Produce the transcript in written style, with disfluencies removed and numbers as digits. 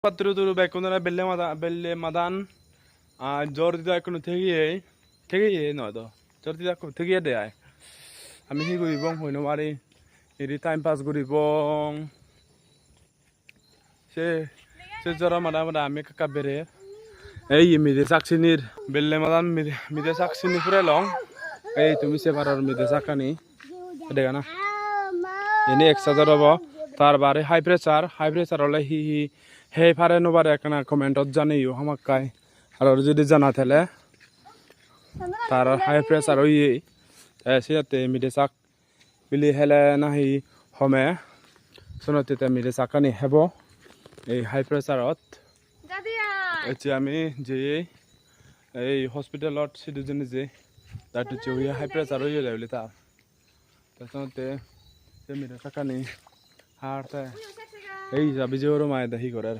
patru turu bekundana belle madan jor dida kono থেগিয়ে নয় তো জর দিদা থেগিয়ে দেয় আমি কি করিব হইনো মারি এরি টাইম পাস করিব সে সে জরা মাদা মাদা আমি কাকা বেরে এই মিদে সাকসিনির বেল্লে মাদান মিদে সাকসিনি পুরে লং এই তুমি সে বারর মিদে সাকানি দেখা না এনে 1000 হবো তার বারে হাই প্রেসার হলে হি হে ফারে নোবারে একনা কমেন্টত জানিও হামাক্কাই আর যদি জানা থেলে তার হাই প্রেসার হই সিয়াতে মিদে সাক বিলি হেলে নাহি হমে সোনতে মিদে সাকানি হেব এই হাই প্রেসারত এতিয়া আমি যে এই হসপিটালত সিদুজনে যে তাতে চুইয়া হাই প্রেসার হই যায় বলে তার তাতে মিদে সাকানি হারতে এই যাবি যে ওর মায়ে দাহি করার